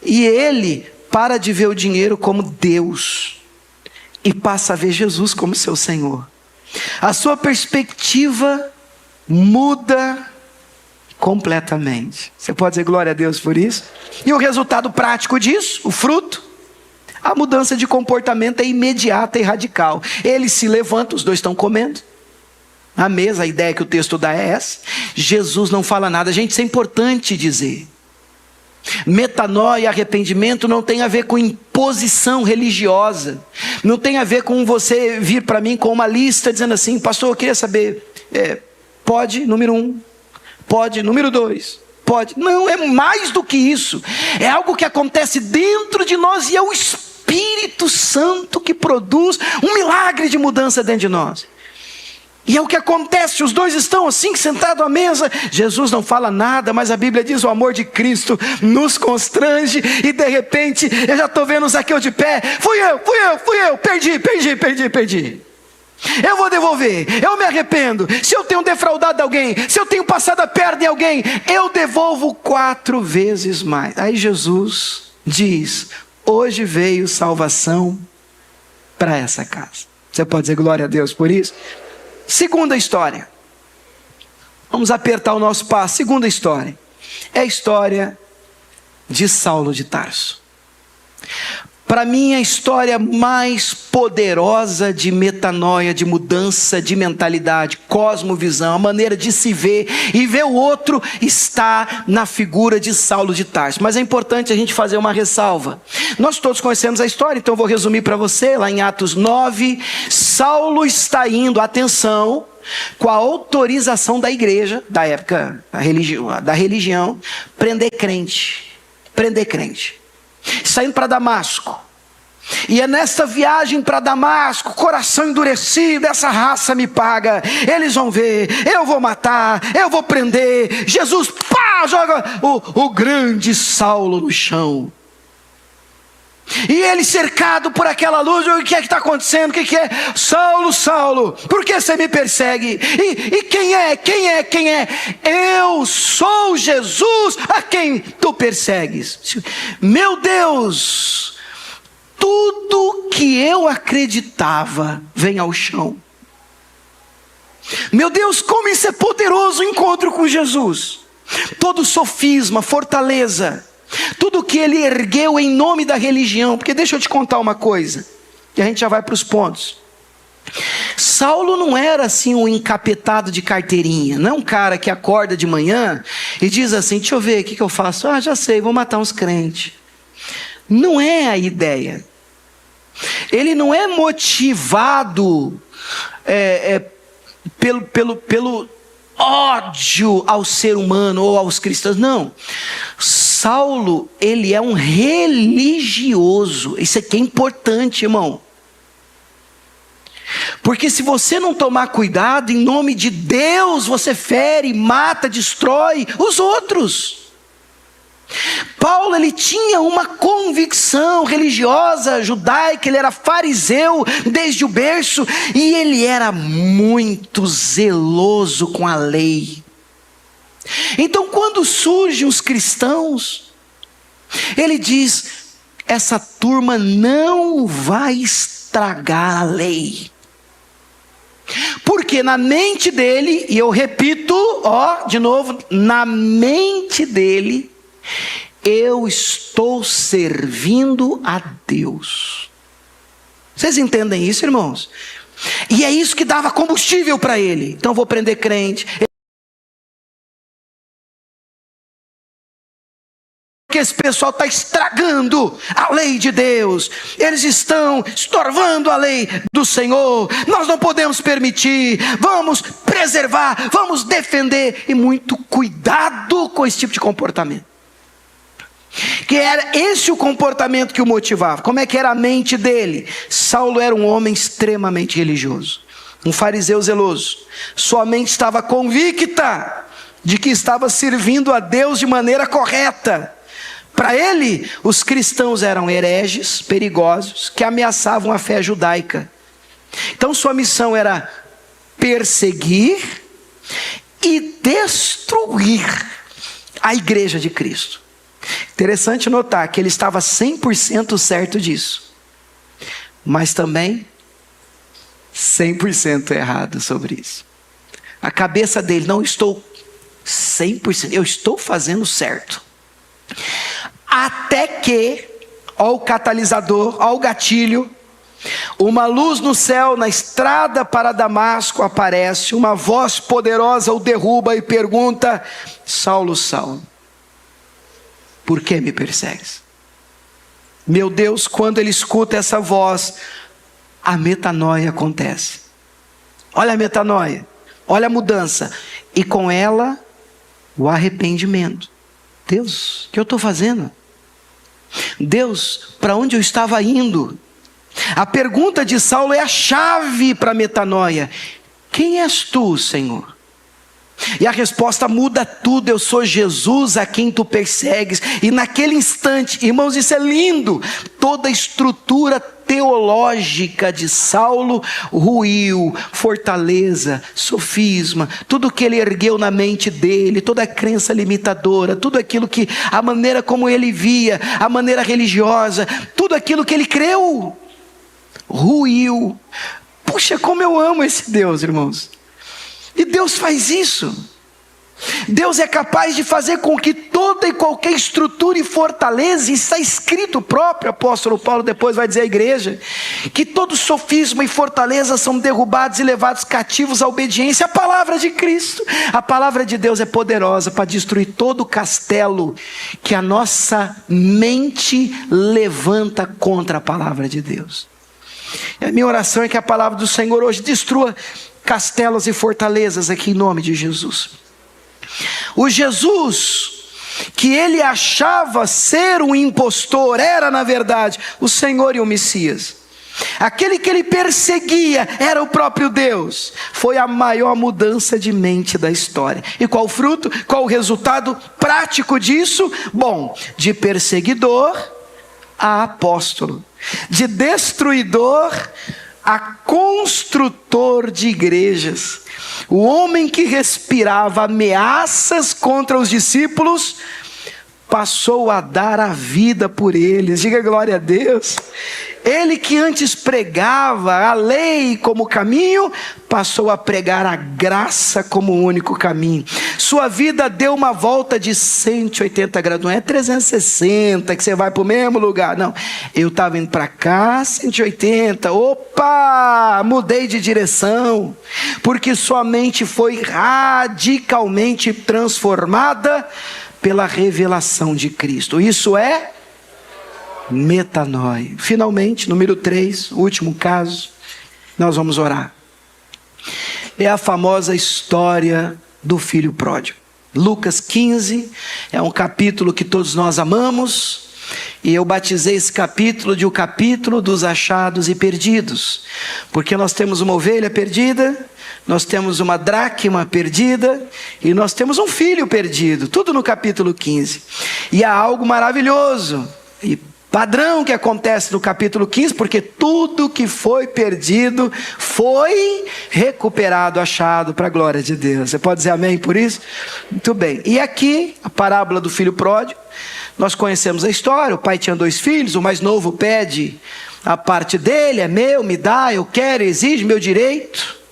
E ele para de ver o dinheiro como Deus e passa a ver Jesus como seu Senhor. A sua perspectiva muda completamente. Você pode dizer glória a Deus por isso? E o resultado prático disso, o fruto, a mudança de comportamento é imediata e radical. Ele se levanta, os dois estão comendo à mesa, a ideia que o texto dá é essa. Jesus não fala nada. Gente, isso é importante dizer. Metanoia e arrependimento não tem a ver com imposição religiosa, não tem a ver com você vir para mim com uma lista dizendo assim, pastor, eu queria saber, pode, número 1, pode, número 2, pode. Não, é mais do que isso, é algo que acontece dentro de nós e é o Espírito Santo que produz um milagre de mudança dentro de nós. E é o que acontece, os dois estão assim, sentados à mesa, Jesus não fala nada, mas a Bíblia diz, o amor de Cristo nos constrange, e de repente, eu já estou vendo o Zaqueu de pé, fui eu, perdi, eu vou devolver, eu me arrependo, se eu tenho defraudado alguém, se eu tenho passado a perna em alguém, eu devolvo 4 vezes mais. Aí Jesus diz, hoje veio salvação para essa casa. Você pode dizer glória a Deus por isso? Segunda história. Vamos apertar o nosso passo. Segunda história. É a história de Saulo de Tarso. para mim, a história mais poderosa de metanoia, de mudança de mentalidade, cosmovisão, a maneira de se ver e ver o outro, está na figura de Saulo de Tarso. Mas é importante a gente fazer uma ressalva. Nós todos conhecemos a história, então eu vou resumir para você. Lá em Atos 9, Saulo está indo, atenção, com a autorização da igreja, da época, da religião, prender crente. Saindo para Damasco. E é nessa viagem para Damasco, coração endurecido, essa raça me paga, eles vão ver, eu vou matar, eu vou prender. Jesus, pá, joga o grande Saulo no chão. E ele cercado por aquela luz, o que é que está acontecendo? O que é? Saulo, Saulo, por que você me persegue? E quem é? Eu sou Jesus a quem tu persegues. Meu Deus, tudo que eu acreditava vem ao chão. Meu Deus, como isso é poderoso o encontro com Jesus. Todo sofisma, fortaleza, tudo que ele ergueu em nome da religião. Porque deixa eu te contar uma coisa, e a gente já vai para os pontos. Saulo não era assim um encapetado de carteirinha. Não é um cara que acorda de manhã e diz assim, deixa eu ver o que eu faço. Ah, já sei, vou matar uns crentes. Não é a ideia. Ele não é motivado pelo ódio ao ser humano ou aos cristãos. Não. Saulo, ele é um religioso. Isso aqui é importante, irmão. Porque se você não tomar cuidado, em nome de Deus, você fere, mata, destrói os outros. Paulo, ele tinha uma convicção religiosa judaica, ele era fariseu desde o berço, e ele era muito zeloso com a lei. Então, quando surgem os cristãos, ele diz, essa turma não vai estragar a lei. Porque na mente dele, e eu repito, de novo, na mente dele, eu estou servindo a Deus. Vocês entendem isso, irmãos? E é isso que dava combustível para ele. Então eu vou prender crente. Porque esse pessoal está estragando a lei de Deus. Eles estão estorvando a lei do Senhor. Nós não podemos permitir. Vamos preservar, vamos defender. E muito cuidado com esse tipo de comportamento. Que era esse o comportamento que o motivava. Como é que era a mente dele? Saulo era um homem extremamente religioso, um fariseu zeloso. Sua mente estava convicta de que estava servindo a Deus de maneira correta. Para ele, os cristãos eram hereges, perigosos, que ameaçavam a fé judaica. Então sua missão era perseguir e destruir a igreja de Cristo. Interessante notar que ele estava 100% certo disso, mas também 100% errado sobre isso. A cabeça dele, não estou 100%, eu estou fazendo certo. Até que, ó o catalisador, ó o gatilho, uma luz no céu, na estrada para Damasco aparece, uma voz poderosa o derruba e pergunta, Saulo, Saulo, por que me persegues? Meu Deus, quando ele escuta essa voz, a metanoia acontece. Olha a metanoia, olha a mudança, e com ela, o arrependimento. Deus, o que eu estou fazendo? Deus, para onde eu estava indo? A pergunta de Saulo é a chave para a metanoia. Quem és tu, Senhor? E a resposta muda tudo. Eu sou Jesus a quem tu persegues. E naquele instante, irmãos, isso é lindo. Toda a estrutura teológica de Saulo ruiu, fortaleza, sofisma, tudo que ele ergueu na mente dele, toda a crença limitadora, tudo aquilo que, a maneira como ele via, a maneira religiosa, tudo aquilo que ele creu, ruiu. Puxa, como eu amo esse Deus, irmãos. E Deus faz isso. Deus é capaz de fazer com que toda e qualquer estrutura e fortaleza, e está escrito, o próprio apóstolo Paulo depois vai dizer à igreja, que todo sofisma e fortaleza são derrubados e levados cativos à obediência à palavra de Cristo. A palavra de Deus é poderosa para destruir todo o castelo que a nossa mente levanta contra a palavra de Deus. E a minha oração é que a palavra do Senhor hoje destrua castelos e fortalezas aqui em nome de Jesus. O Jesus que ele achava ser um impostor, era na verdade o Senhor e o Messias. Aquele que ele perseguia era o próprio Deus. Foi a maior mudança de mente da história. E qual o fruto? Qual o resultado prático disso? Bom, de perseguidor a apóstolo, de destruidor a construtor de igrejas. O homem que respirava ameaças contra os discípulos passou a dar a vida por eles. Diga glória a Deus. Ele que antes pregava a lei como caminho, passou a pregar a graça como o único caminho. Sua vida deu uma volta de 180 graus. Não é 360 que você vai para o mesmo lugar. Não, eu estava indo para cá, 180. Opa, mudei de direção. Porque sua mente foi radicalmente transformada pela revelação de Cristo. Isso é metanoia. Finalmente, número 3, último caso, nós vamos orar. É a famosa história do filho pródigo. Lucas 15, é um capítulo que todos nós amamos, e eu batizei esse capítulo de o capítulo dos achados e perdidos, porque nós temos uma ovelha perdida, nós temos uma dracma perdida, e nós temos um filho perdido, tudo no capítulo 15, e há algo maravilhoso, e padrão que acontece no capítulo 15, porque tudo que foi perdido foi recuperado, achado, para a glória de Deus. Você pode dizer amém por isso? Muito bem. E aqui, a parábola do filho pródigo, nós conhecemos a história. O pai tinha 2 filhos, o mais novo pede a parte dele, é meu, me dá, eu quero, exige meu direito.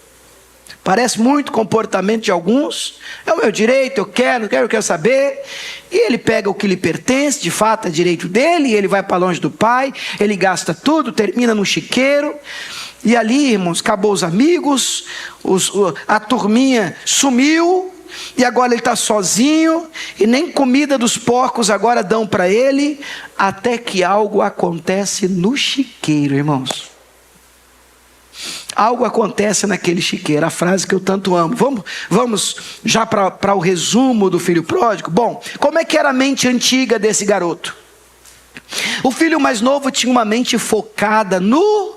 Parece muito comportamento de alguns, é o meu direito, eu quero saber. E ele pega o que lhe pertence, de fato é direito dele, e ele vai para longe do pai, ele gasta tudo, termina no chiqueiro, e ali, irmãos, acabou os amigos, a turminha sumiu, e agora ele está sozinho, e nem comida dos porcos agora dão para ele, até que algo acontece no chiqueiro, irmãos. Algo acontece naquele chiqueiro, a frase que eu tanto amo. Vamos já para o resumo do filho pródigo. Bom, como é que era a mente antiga desse garoto? O filho mais novo tinha uma mente focada no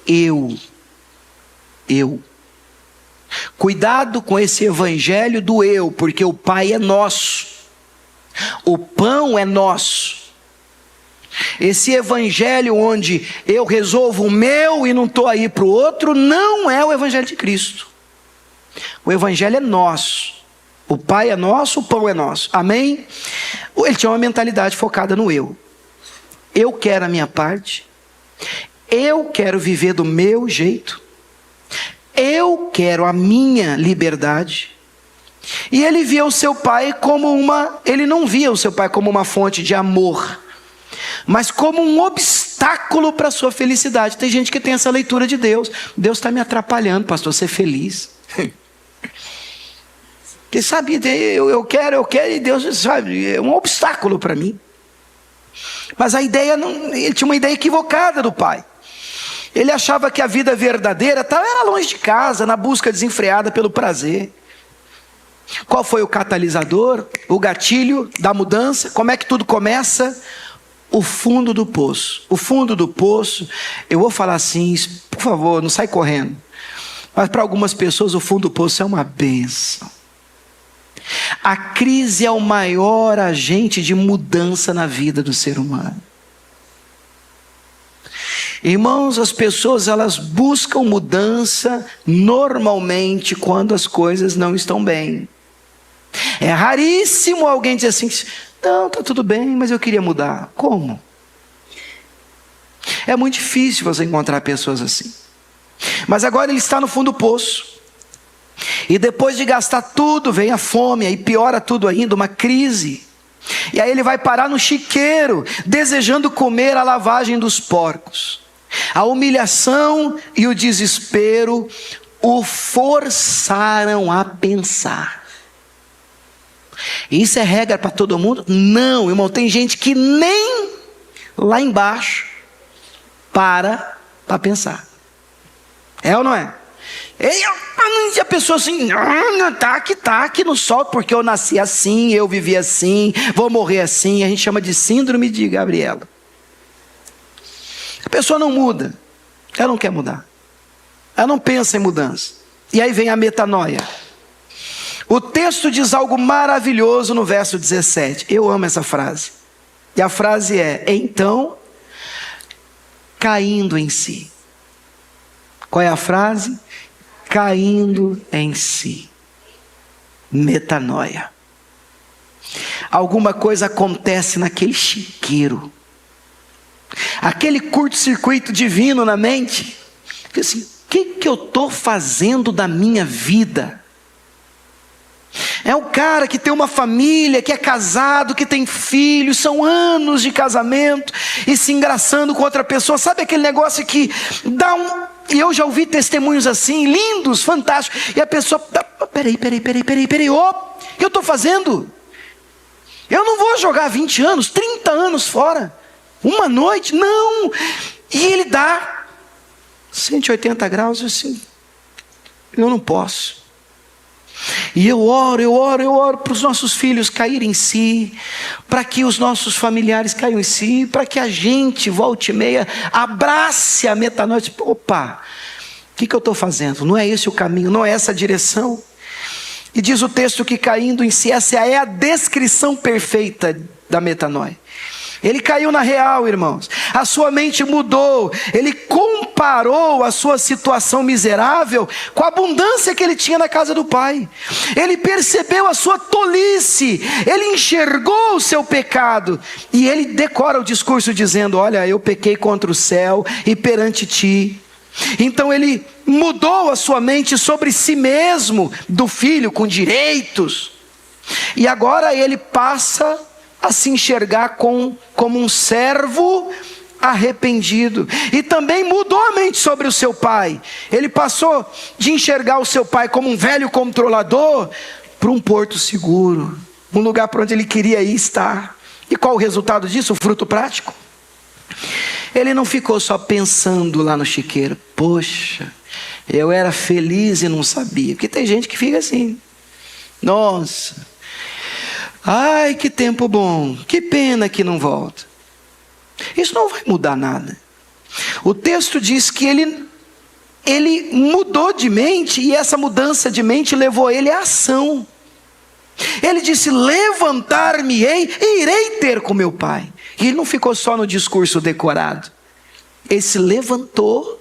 eu. Cuidado com esse evangelho do eu, porque o pai é nosso, o pão é nosso. Esse evangelho onde eu resolvo o meu e não estou aí para o outro, não é o evangelho de Cristo. O evangelho é nosso. O pai é nosso, o pão é nosso. Amém? Ele tinha uma mentalidade focada no eu. Eu quero a minha parte. Eu quero viver do meu jeito. Eu quero a minha liberdade. E ele via o seu pai como ele não via o seu pai como uma fonte de amor, mas como um obstáculo para a sua felicidade. Tem gente que tem essa leitura de Deus. Deus está me atrapalhando, pastor, ser feliz. Porque sabe, eu quero, e Deus sabe, é um obstáculo para mim. Mas ele tinha uma ideia equivocada do pai. Ele achava que a vida verdadeira era longe de casa, na busca desenfreada pelo prazer. Qual foi o catalisador, o gatilho da mudança? Como é que tudo começa? O fundo do poço. O fundo do poço, eu vou falar assim, por favor, não sai correndo. Mas para algumas pessoas o fundo do poço é uma bênção. A crise é o maior agente de mudança na vida do ser humano. Irmãos, as pessoas elas buscam mudança normalmente quando as coisas não estão bem. É raríssimo alguém dizer assim: não, está tudo bem, mas eu queria mudar. Como? É muito difícil você encontrar pessoas assim. Mas agora ele está no fundo do poço. E depois de gastar tudo, vem a fome, aí piora tudo ainda, uma crise. E aí ele vai parar no chiqueiro, desejando comer a lavagem dos porcos. A humilhação e o desespero o forçaram a pensar. Isso é regra para todo mundo? Não, irmão, tem gente que nem lá embaixo para pensar. É ou não é? E a pessoa assim, tá aqui no sol, porque eu nasci assim, eu vivi assim, vou morrer assim. A gente chama de síndrome de Gabriela. A pessoa não muda, ela não quer mudar, ela não pensa em mudança. E aí vem a metanoia. O texto diz algo maravilhoso no verso 17. Eu amo essa frase. E a frase é: então, caindo em si. Qual é a frase? Caindo em si. Metanoia. Alguma coisa acontece naquele chiqueiro. Aquele curto-circuito divino na mente. Assim, o que eu estou fazendo da minha vida? É o cara que tem uma família, que é casado, que tem filhos, são anos de casamento, e se engraçando com outra pessoa. Sabe aquele negócio que dá um... E eu já ouvi testemunhos assim, lindos, fantásticos. E a pessoa, peraí, o que eu estou fazendo? Eu não vou jogar 20 anos, 30 anos fora, uma noite, não. E ele dá 180 graus assim, eu não posso. E eu oro para os nossos filhos caírem em si, para que os nossos familiares caiam em si, para que a gente, volte e meia, abrace a metanoia. Opa, o que eu estou fazendo? Não é esse o caminho, não é essa a direção. E diz o texto que caindo em si, essa é a descrição perfeita da metanoia. Ele caiu na real, irmãos. A sua mente mudou. Ele comparou a sua situação miserável com a abundância que ele tinha na casa do pai. Ele percebeu a sua tolice. Ele enxergou o seu pecado. E ele decora o discurso dizendo: olha, eu pequei contra o céu e perante ti. Então ele mudou a sua mente sobre si mesmo, do filho com direitos. E agora ele passa a se enxergar como um servo arrependido. E também mudou a mente sobre o seu pai. Ele passou de enxergar o seu pai como um velho controlador para um porto seguro, um lugar para onde ele queria ir estar. E qual o resultado disso? O fruto prático. Ele não ficou só pensando lá no chiqueiro: poxa, eu era feliz e não sabia. Porque tem gente que fica assim: nossa, ai, que tempo bom, que pena que não volta. Isso não vai mudar nada. O texto diz que ele mudou de mente, e essa mudança de mente levou ele à ação. Ele disse: levantar-me-ei e irei ter com meu pai. E ele não ficou só no discurso decorado. Ele se levantou,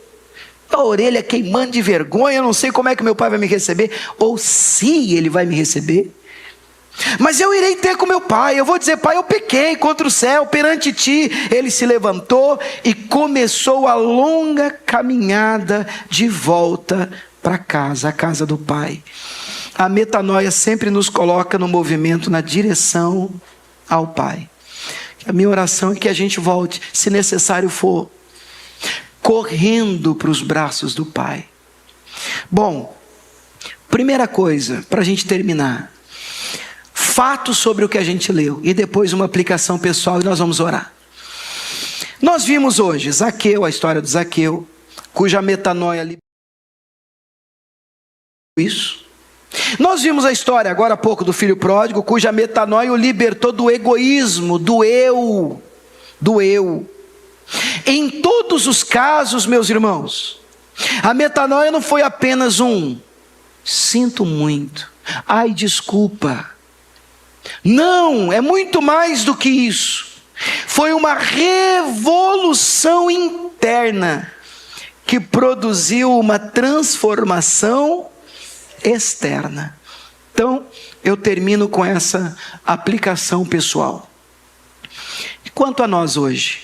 a orelha queimando de vergonha: eu não sei como é que meu pai vai me receber, ou se ele vai me receber. Mas eu irei ter com meu pai, eu vou dizer: pai, eu pequei contra o céu, perante ti. Ele se levantou e começou a longa caminhada de volta para casa, a casa do pai. A metanoia sempre nos coloca no movimento, na direção ao pai. A minha oração é que a gente volte, se necessário for, correndo para os braços do pai. Bom, primeira coisa, para a gente terminar: fatos sobre o que a gente leu, e depois uma aplicação pessoal, e nós vamos orar. Nós vimos hoje Zaqueu, a história do Zaqueu, cuja metanoia libertou isso. Nós vimos a história agora há pouco do filho pródigo, cuja metanoia o libertou do egoísmo, do eu. Em todos os casos, meus irmãos, a metanoia não foi apenas um sinto muito, ai, desculpa. Não, é muito mais do que isso. Foi uma revolução interna que produziu uma transformação externa. Então, eu termino com essa aplicação pessoal. Quanto a nós hoje,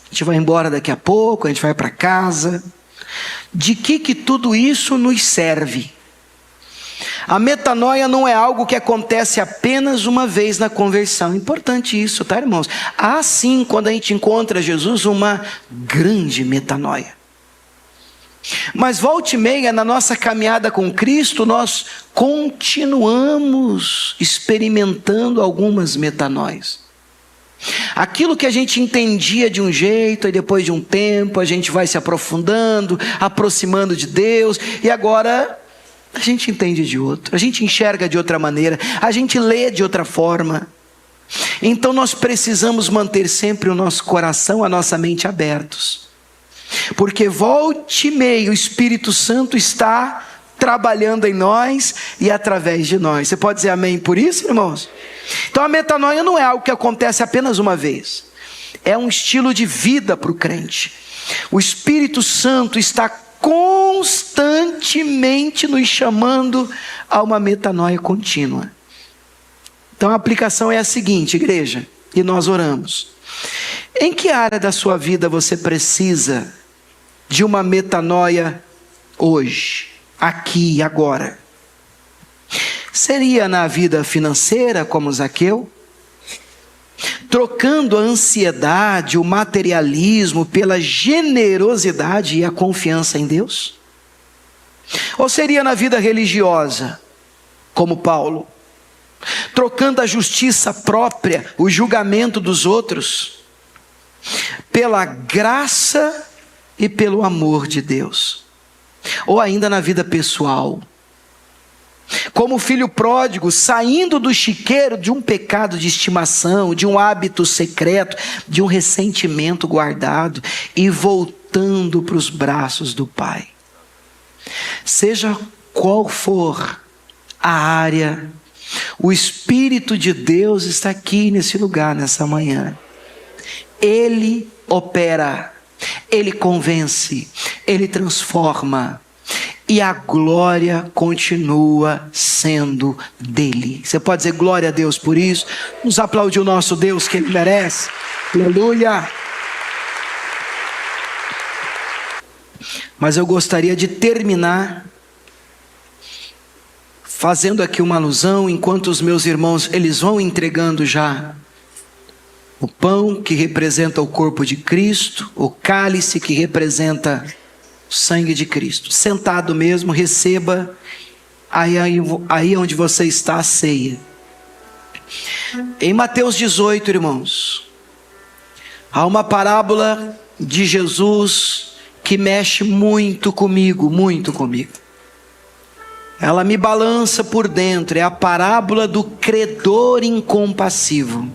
a gente vai embora daqui a pouco, a gente vai para casa. De que tudo isso nos serve? A metanoia não é algo que acontece apenas uma vez na conversão. Importante isso, tá, irmãos? Há sim, quando a gente encontra Jesus, uma grande metanoia. Mas volta e meia, na nossa caminhada com Cristo, nós continuamos experimentando algumas metanoias. Aquilo que a gente entendia de um jeito, e depois de um tempo a gente vai se aprofundando, aproximando de Deus, e agora a gente entende de outro, a gente enxerga de outra maneira, a gente lê de outra forma. Então nós precisamos manter sempre o nosso coração, a nossa mente abertos, porque volte e meia o Espírito Santo está trabalhando em nós e através de nós. Você pode dizer amém por isso, irmãos? Então a metanoia não é algo que acontece apenas uma vez, é um estilo de vida para o crente. O Espírito Santo está constantemente nos chamando a uma metanoia contínua. Então a aplicação é a seguinte, igreja, e nós oramos: em que área da sua vida você precisa de uma metanoia hoje, aqui e agora? Seria na vida financeira, como Zaqueu? Trocando a ansiedade, o materialismo pela generosidade e a confiança em Deus? Ou seria na vida religiosa, como Paulo? Trocando a justiça própria, o julgamento dos outros, pela graça e pelo amor de Deus? Ou ainda na vida pessoal, como o filho pródigo, saindo do chiqueiro de um pecado de estimação, de um hábito secreto, de um ressentimento guardado, e voltando para os braços do Pai. Seja qual for a área, o Espírito de Deus está aqui nesse lugar, nessa manhã. Ele opera, Ele convence, Ele transforma, e a glória continua sendo dele. Você pode dizer glória a Deus por isso? Vamos aplaudir o nosso Deus, que Ele merece. Aleluia! Mas eu gostaria de terminar fazendo aqui uma alusão, enquanto os meus irmãos, eles vão entregando já o pão que representa o corpo de Cristo, o cálice que representa o sangue de Cristo. Sentado mesmo, receba aí onde você está a ceia. Em Mateus 18, irmãos, há uma parábola de Jesus que mexe muito comigo, muito comigo. Ela me balança por dentro, é a parábola do credor incompassivo.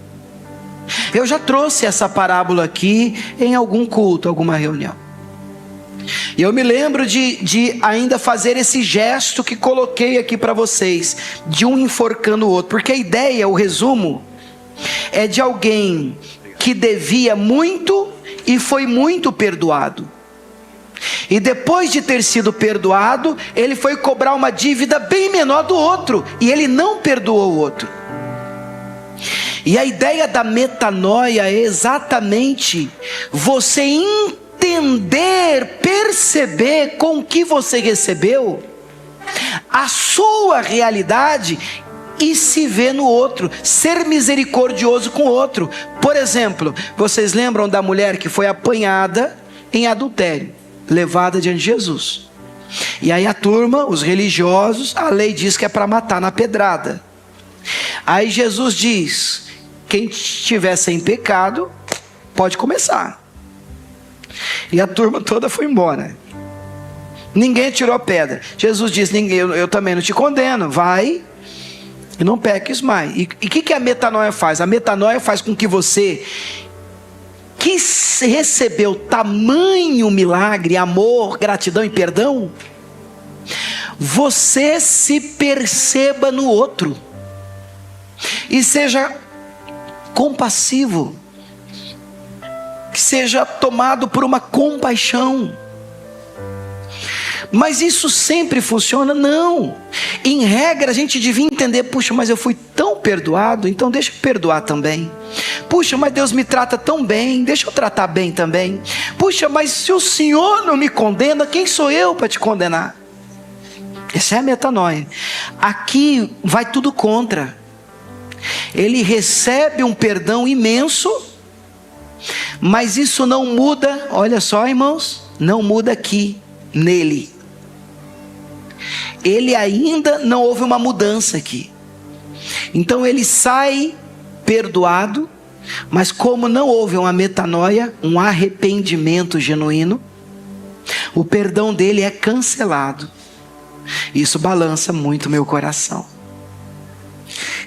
Eu já trouxe essa parábola aqui em algum culto, alguma reunião. E eu me lembro de ainda fazer esse gesto que coloquei aqui para vocês, de um enforcando o outro, porque a ideia, o resumo, é de alguém que devia muito e foi muito perdoado. E depois de ter sido perdoado, ele foi cobrar uma dívida bem menor do outro, e ele não perdoou o outro. E a ideia da metanoia é exatamente você entender, perceber com o que você recebeu, a sua realidade, e se ver no outro, ser misericordioso com o outro. Por exemplo, vocês lembram da mulher que foi apanhada em adultério, levada diante de Jesus? E aí a turma, os religiosos, a lei diz que é para matar na pedrada. Aí Jesus diz: quem estiver sem pecado, pode começar. E a turma toda foi embora. Ninguém tirou a pedra. Jesus diz: eu também não te condeno, vai e não peques mais. E o que a metanoia faz? A metanoia faz com que você, que recebeu tamanho milagre, amor, gratidão e perdão, você se perceba no outro e seja compassivo, que seja tomado por uma compaixão. Mas isso sempre funciona? Não. Em regra a gente devia entender: puxa, mas eu fui tão perdoado, então deixa eu perdoar também. Puxa, mas Deus me trata tão bem, deixa eu tratar bem também. Puxa, mas se o Senhor não me condena, quem sou eu para te condenar? Essa é a metanoia. Aqui vai tudo contra. Ele recebe um perdão imenso, mas isso não muda, olha só, irmãos, não muda aqui, nele. Ele ainda não houve uma mudança aqui. Então ele sai perdoado, mas como não houve uma metanoia, um arrependimento genuíno, o perdão dele é cancelado. Isso balança muito meu coração.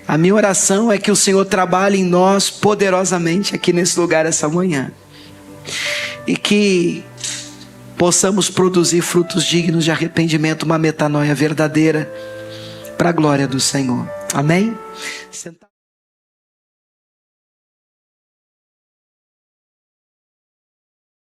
A minha oração é que o Senhor trabalhe em nós poderosamente aqui nesse lugar essa manhã, e que possamos produzir frutos dignos de arrependimento, uma metanoia verdadeira, para a glória do Senhor. Amém?